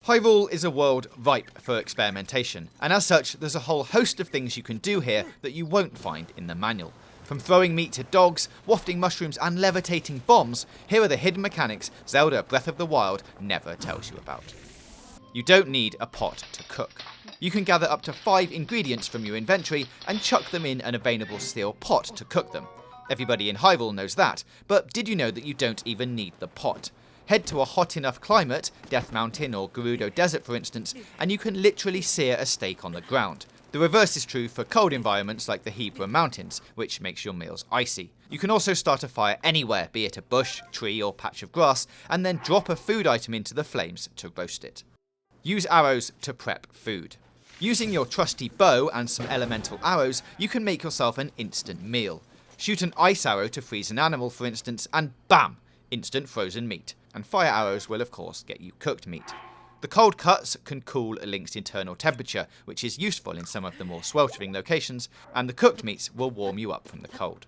Hyrule is a world ripe for experimentation, and as such, there's a whole host of things you can do here that you won't find in the manual. From throwing meat to dogs, wafting mushrooms, and levitating bombs, here are the hidden mechanics Zelda Breath of the Wild never tells you about. You don't need a pot to cook. You can gather up to 5 ingredients from your inventory and chuck them in an available steel pot to cook them. Everybody in Hyrule knows that, but did you know that you don't even need the pot? Head to a hot enough climate, Death Mountain or Gerudo Desert for instance, and you can literally sear a steak on the ground. The reverse is true for cold environments like the Hebra Mountains, which makes your meals icy. You can also start a fire anywhere, be it a bush, tree or patch of grass, and then drop a food item into the flames to roast it. Use arrows to prep food. Using your trusty bow and some elemental arrows, you can make yourself an instant meal. Shoot an ice arrow to freeze an animal for instance, and bam! Instant frozen meat. And fire arrows will of course get you cooked meat. The cold cuts can cool a link's internal temperature, which is useful in some of the more sweltering locations, and the cooked meats will warm you up from the cold.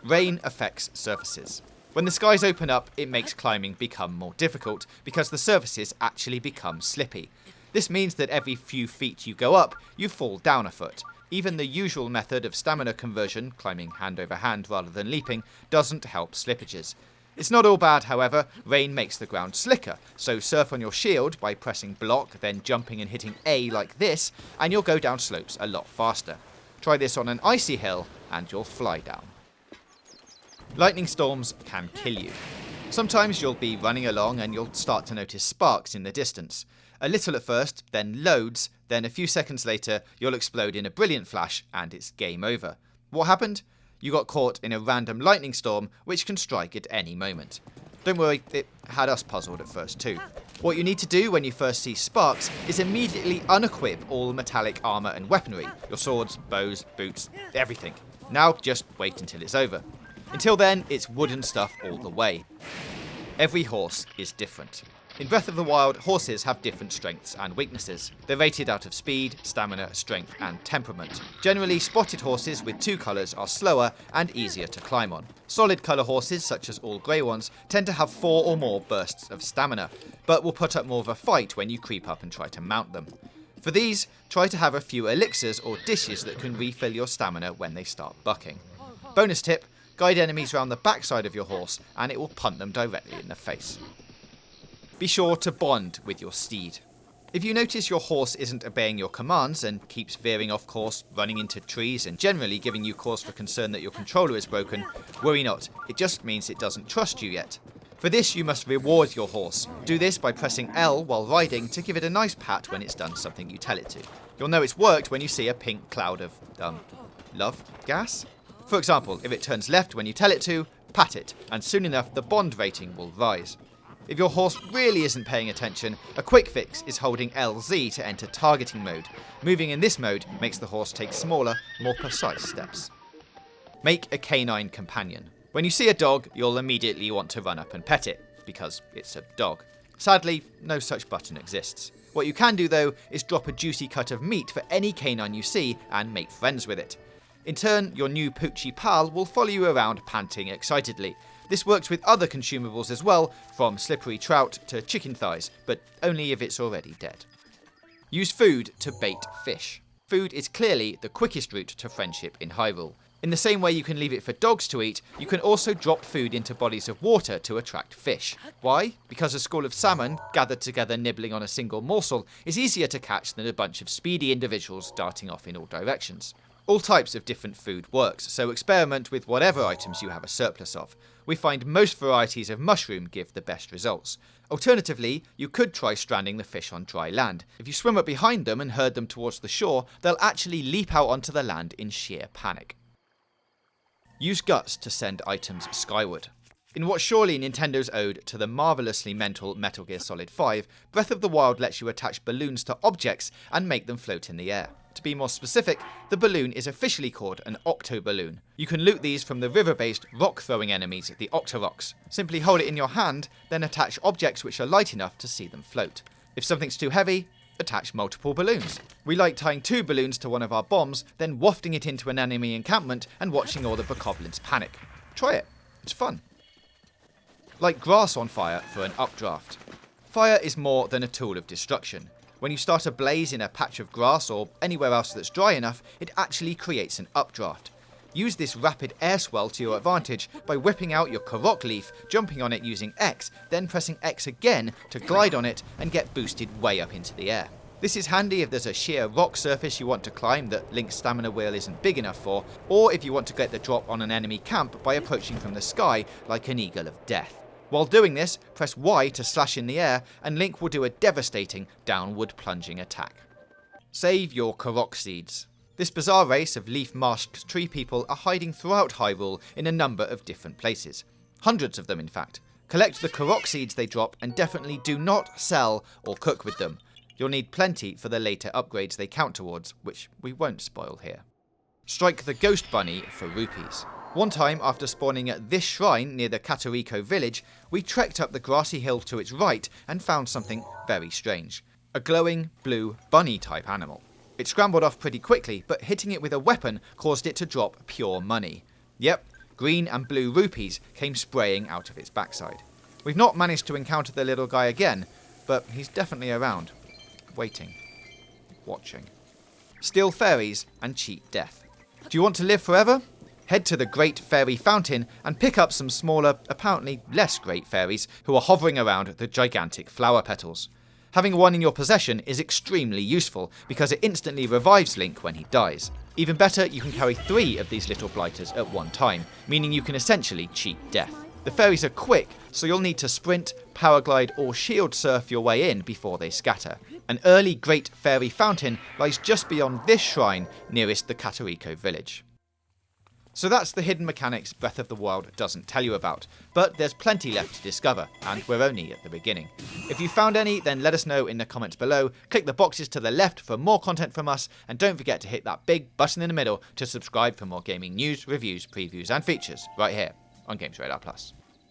Rain affects surfaces. When the skies open up, it makes climbing become more difficult, because the surfaces actually become slippy. This means that every few feet you go up, you fall down a foot. Even the usual method of stamina conversion, climbing hand over hand rather than leaping, doesn't help slippages. It's not all bad, however. Rain makes the ground slicker, so surf on your shield by pressing block, then jumping and hitting A like this, and you'll go down slopes a lot faster. Try this on an icy hill, and you'll fly down. Lightning storms can kill you. Sometimes you'll be running along and you'll start to notice sparks in the distance. A little at first, then loads, then a few seconds later, you'll explode in a brilliant flash, and it's game over. What happened? You got caught in a random lightning storm, which can strike at any moment. Don't worry, it had us puzzled at first too. What you need to do when you first see sparks is immediately unequip all metallic armour and weaponry. Your swords, bows, boots, everything. Now just wait until it's over. Until then, it's wooden stuff all the way. Every horse is different. In Breath of the Wild, horses have different strengths and weaknesses. They're rated out of speed, stamina, strength and temperament. Generally, spotted horses with 2 colours are slower and easier to climb on. Solid colour horses, such as all grey ones, tend to have 4 or more bursts of stamina, but will put up more of a fight when you creep up and try to mount them. For these, try to have a few elixirs or dishes that can refill your stamina when they start bucking. Bonus tip, guide enemies around the backside of your horse and it will punt them directly in the face. Be sure to bond with your steed. If you notice your horse isn't obeying your commands and keeps veering off course, running into trees and generally giving you cause for concern that your controller is broken, worry not, it just means it doesn't trust you yet. For this you must reward your horse. Do this by pressing L while riding to give it a nice pat when it's done something you tell it to. You'll know it's worked when you see a pink cloud of, love gas? For example, if it turns left when you tell it to, pat it, and soon enough the bond rating will rise. If your horse really isn't paying attention, a quick fix is holding LZ to enter targeting mode. Moving in this mode makes the horse take smaller, more precise steps. Make a canine companion. When you see a dog, you'll immediately want to run up and pet it, because it's a dog. Sadly, no such button exists. What you can do though is drop a juicy cut of meat for any canine you see and make friends with it. In turn, your new poochy pal will follow you around panting excitedly. This works with other consumables as well, from slippery trout to chicken thighs, but only if it's already dead. Use food to bait fish. Food is clearly the quickest route to friendship in Hyrule. In the same way you can leave it for dogs to eat, you can also drop food into bodies of water to attract fish. Why? Because a school of salmon, gathered together nibbling on a single morsel, is easier to catch than a bunch of speedy individuals darting off in all directions. All types of different food works, so experiment with whatever items you have a surplus of. We find most varieties of mushroom give the best results. Alternatively, you could try stranding the fish on dry land. If you swim up behind them and herd them towards the shore, they'll actually leap out onto the land in sheer panic. Use guts to send items skyward. In what surely Nintendo's ode to the marvellously mental Metal Gear Solid 5, Breath of the Wild lets you attach balloons to objects and make them float in the air. To be more specific, the balloon is officially called an octo-balloon. You can loot these from the river-based rock-throwing enemies, the Octorocks. Simply hold it in your hand, then attach objects which are light enough to see them float. If something's too heavy, attach multiple balloons. We like tying 2 balloons to one of our bombs, then wafting it into an enemy encampment and watching all the bokoblins panic. Try it. It's fun. Light grass on fire for an updraft. Fire is more than a tool of destruction. When you start a blaze in a patch of grass or anywhere else that's dry enough, it actually creates an updraft. Use this rapid air swell to your advantage by whipping out your Karach leaf, jumping on it using X, then pressing X again to glide on it and get boosted way up into the air. This is handy if there's a sheer rock surface you want to climb that Link's stamina wheel isn't big enough for, or if you want to get the drop on an enemy camp by approaching from the sky like an eagle of death. While doing this, press Y to slash in the air and Link will do a devastating downward plunging attack. Save your Karach Seeds. This bizarre race of leaf-masked tree people are hiding throughout Hyrule in a number of different places. Hundreds of them, in fact. Collect the Karach Seeds they drop and definitely do not sell or cook with them. You'll need plenty for the later upgrades they count towards, which we won't spoil here. Strike the Ghost Bunny for rupees. One time, after spawning at this shrine near the Karach village, we trekked up the grassy hill to its right and found something very strange. A glowing, blue, bunny-type animal. It scrambled off pretty quickly, but hitting it with a weapon caused it to drop pure money. Yep, green and blue rupees came spraying out of its backside. We've not managed to encounter the little guy again, but he's definitely around. Waiting. Watching. Steal fairies and cheat death. Do you want to live forever? Head to the Great Fairy Fountain and pick up some smaller, apparently less great fairies who are hovering around the gigantic flower petals. Having one in your possession is extremely useful because it instantly revives Link when he dies. Even better, you can carry 3 of these little blighters at one time, meaning you can essentially cheat death. The fairies are quick, so you'll need to sprint, paraglide or shield surf your way in before they scatter. An early Great Fairy Fountain lies just beyond this shrine nearest the Karach village. So that's the hidden mechanics Breath of the Wild doesn't tell you about, but there's plenty left to discover, and we're only at the beginning. If you found any, then let us know in the comments below, click the boxes to the left for more content from us, and don't forget to hit that big button in the middle to subscribe for more gaming news, reviews, previews and features right here on Games Radar Plus.